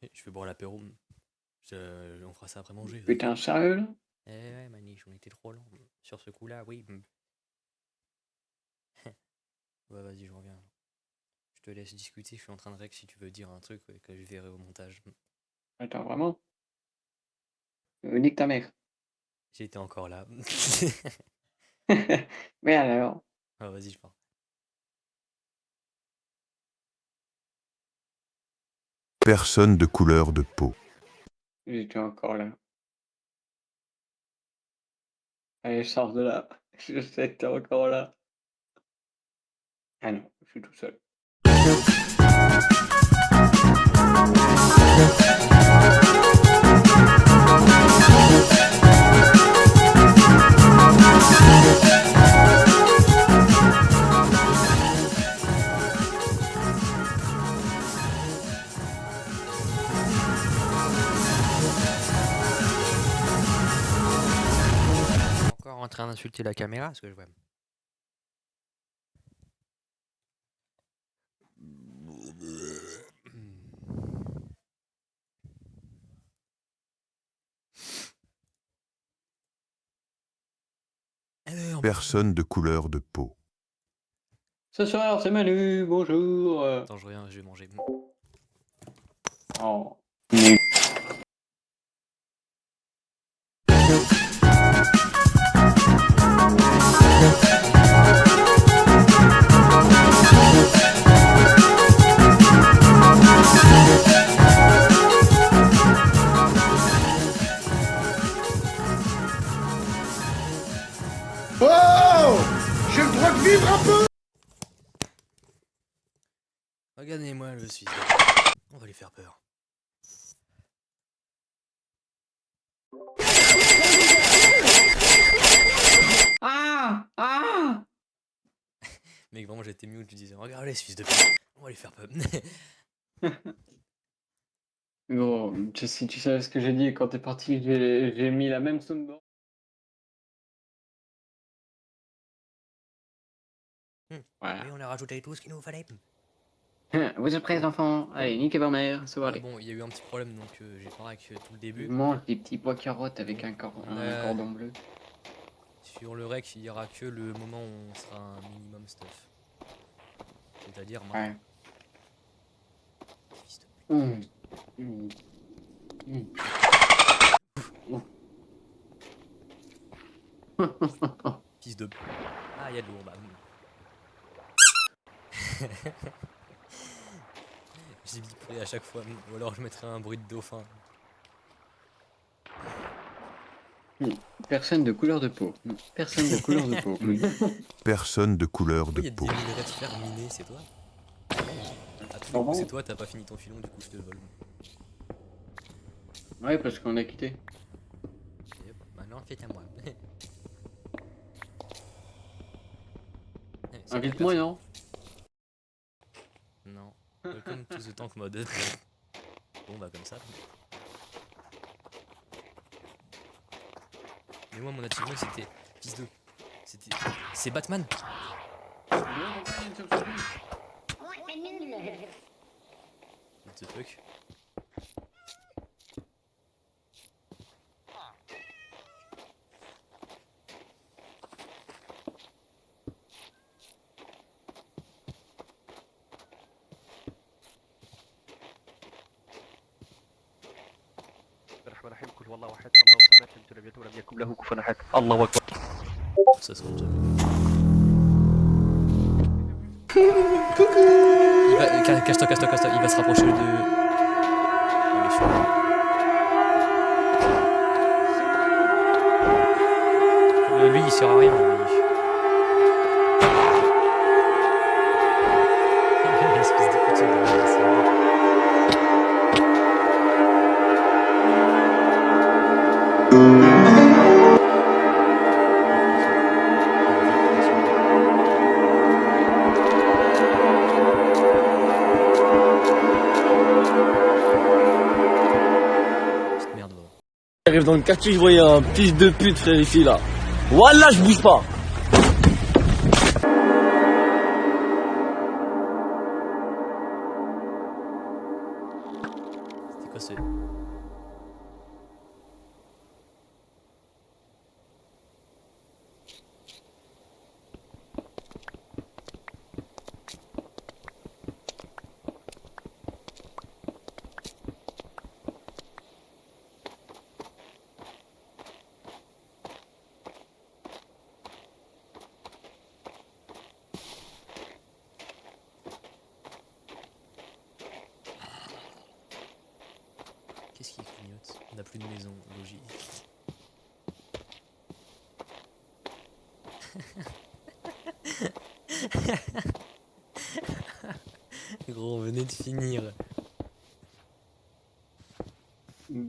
Je vais boire l'apéro. On fera ça après manger. Putain, sérieux là? Eh ouais, Maniche, on était trop lent. Sur ce coup-là, oui. Ouais, vas-y, je reviens. Je te laisse discuter, je suis en train de rec si tu veux dire un truc que je verrai au montage. Attends, vraiment? Nique ta mère. J'étais encore là. Mais alors? Ah, vas-y, je pars. Personne de couleur de peau. J'étais encore là. Allez, sors de là. Je sais que t'es encore là. Ah non, je suis tout seul. Encore en train d'insulter la caméra, ce que je vois. Personne de couleur de peau. Ce soir, c'est Manu, bonjour. Attends, je reviens, je vais manger. Oh. Oh! J'ai le droit de vivre un peu! Regardez-moi le Suisse. On va lui faire peur. Ah! Ah! Mec, vraiment, j'étais mieux où tu disais, regarde les Suisses de pute. On va lui faire peur. Gros, si tu savais ce que j'ai dit quand t'es parti, j'ai mis la même soundboard. Voilà. Oui, on a rajouté tout ce qu'il nous fallait. Vous êtes prêts, les enfants? Allez, niquez vos mères, c'est Ouais, bon. bon, il y a eu un petit problème, donc j'ai pas avec tout le début. Je mange des petits pois carottes avec un cordon bleu. Sur le rec, il y aura que le moment où on sera un minimum stuff. C'est-à-dire maintenant. Ouais. Fils de Fils de... Ah, il y a de l'eau en bas. J'ai biperé à chaque fois, ou alors je mettrai un bruit de dauphin. Personne de couleur de peau. Personne de couleur de peau. Personne de couleur de Il y a peau. des minerais de fer minés, c'est toi? Ah, tout du coup, c'est toi, t'as pas fini ton filon, du coup je te le vole. Ouais, parce qu'on a quitté. Et hop, maintenant, faites à moi. Invite-moi, non? Non. Welcome to the tank mode. Bon, bah comme ça. Mais moi, mon achievement, c'était... Fils de... C'était... C'est Batman. What the fuck? Ça se rend jamais. Il va... Cache-toi, cache-toi, cache-toi. Il va se rapprocher de... Ouais, il est sûr. Lui, il sert à rien. Espèce de petit drôle, c'est vrai. Petite merde, va. J'arrive dans le quartier, je voyais un fils de pute, frère, ici, là. Voilà, je bouge pas. C'était cassé. Qu'est-ce qui clignote? On n'a plus de maison, logique. Gros, on venait de finir.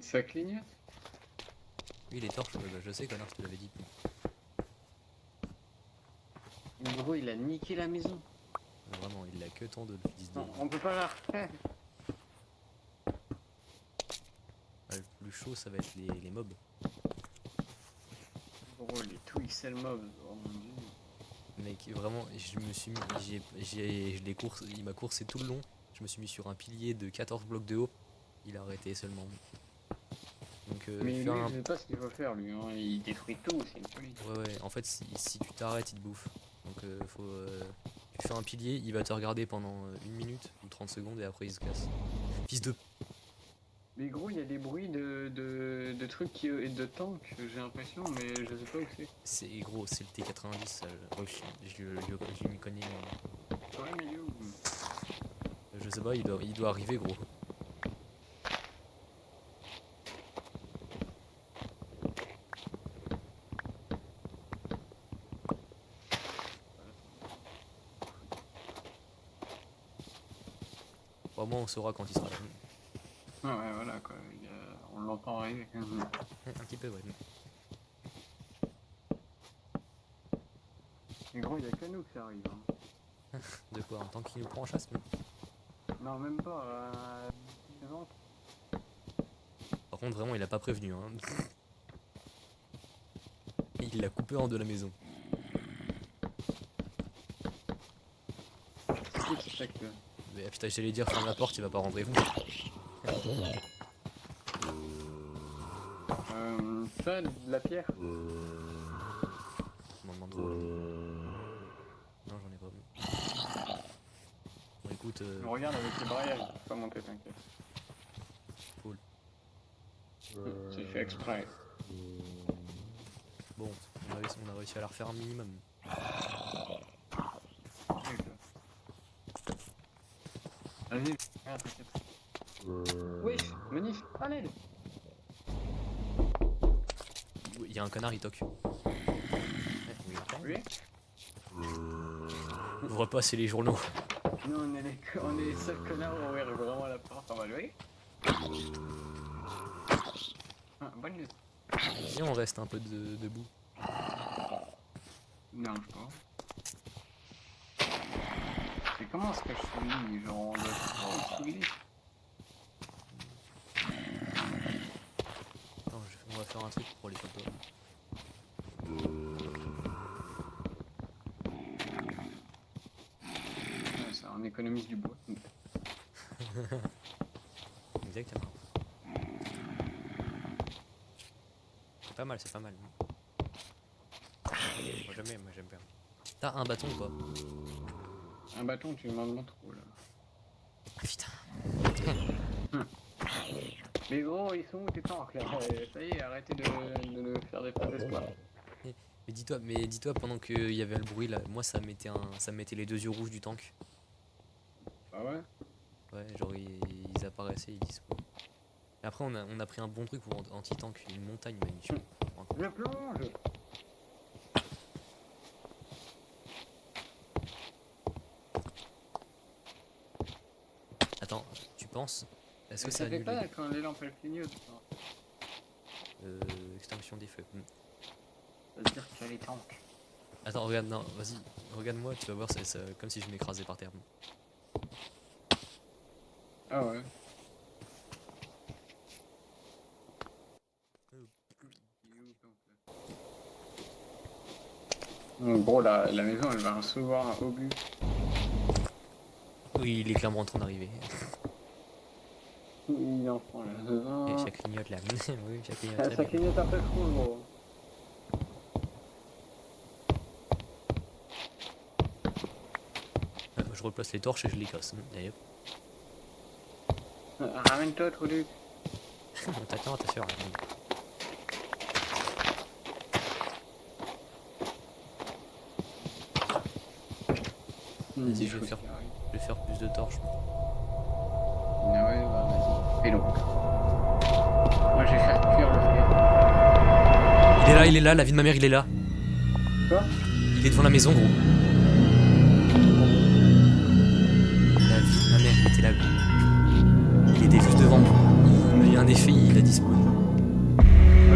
Ça clignote? Oui, les torches, je sais, connard, je te l'avais dit. Gros, il a niqué la maison. Vraiment, il a que tant de fils de... Non, on peut pas la refaire. Ah, le plus chaud, ça va être les mobs. Gros, les Twixel mobs. Oh mon dieu. Mec, vraiment, je me suis mis... je l'ai coursé, il m'a coursé tout le long. Je me suis mis sur un pilier de 14 blocs de haut. Il a arrêté seulement. Donc, Mais fais lui, un... je sais pas ce qu'il faut faire, lui. Hein. Il détruit tout, c'est une folie. Ouais, en fait, si tu t'arrêtes, il te bouffe. Donc, tu fais un pilier, il va te regarder pendant 1 minute ou 30 secondes et après il se casse. Fils de... Mais gros, il y a des bruits de trucs et de tanks, j'ai l'impression, mais je sais pas où c'est. C'est gros, c'est le T90, ça, je m'y connais. Ouais, mais il est où? Je sais pas, il doit arriver, gros. Au moins on saura quand il sera là. Ah ouais, voilà quoi, on l'entend arriver. Un petit peu, ouais. Mais gros, il y a que nous que ça arrive. Hein. De quoi? En tant qu'il nous prend en chasse, mais... Non, même pas. Non. Par contre, vraiment, il a pas prévenu. Hein. Il l'a coupé en deux la maison. C'est ça que... Mais putain, j'allais dire, ferme la porte, il va pas rentrer. Ça, de la pierre. Je m'en demande trop. Là. Non, j'en ai pas. Bon, écoute. Regarde avec les barrières, il faut pas monter, t'inquiète. Cool. C'est fait exprès. Bon, on a réussi à la refaire un minimum. Vas-y, regarde, t'inquiète. Oui, manif, à l'aide. Il y a un connard, il toque. Oui. Ouvre pas, c'est les journaux. Nous, on est les seuls connards à ouvrir vraiment la porte. On va louer. Ah, bonne nuit. Viens, on reste un peu debout. Non, je pense. Mais comment est-ce que je suis mis? Genre, on doit se Attends, on va faire un truc pour les photos. ouais, ça, on économise du bois. Exactement. C'est pas mal, c'est pas mal. Moi j'aime bien. T'as un bâton ou pas? Un bâton, tu m'en demandes trop là. Ah, putain. Mais gros, ils sont où tes tanks là? Ça y est, arrêtez de nous faire des fausses espoirs. Mais dis-toi pendant qu'il y avait le bruit là, moi ça me mettait les 2 yeux rouges du tank. Ah ouais? Ouais, genre ils apparaissaient, ils disent quoi. Et après on a pris un bon truc pour anti-tank, une montagne magnifique. Je plonge! Attends, tu penses? Est-ce que ça ça fait annule pas quand les lampes elles clignotent? extinction des feux? Ça veut dire qu'il y a les tanks. Attends, regarde, non, vas-y, regarde-moi, tu vas voir, c'est comme si je m'écrasais par terre. Ah ouais. Donc, gros, la maison elle va recevoir un obus. Oui, il est clairement en train d'arriver. Il en prend là. Et ça clignote là. Oui, ça clignote Ah, très ça bien. clignote un peu trop, gros. Moi, je replace les torches et je les casse. D'ailleurs. Ramène-toi, Truduc. On t'attend, ta soeur. Vas-y, je vais faire plus de torches. Ah ouais, bah vas-y. Et donc. Moi, je vais faire cuire le frère. Il est là, la vie de ma mère, il est là. Quoi? Il est devant la maison, gros. La vie de ma mère, il était là. Il était juste devant moi. Il m'a eu un effet, il a disparu.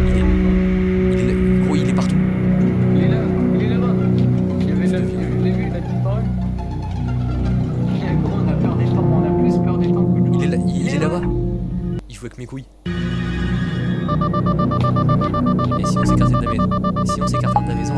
Il est là. Gros, il est partout. Il est là, il est là-bas. Il y avait la vie, je l'ai vu, il a disparu. Gros, on a peur des temps, on a plus peur des temps que tout. Il est là, il est là-bas. Il joue avec mes couilles. Et si on s'écartait de la maison,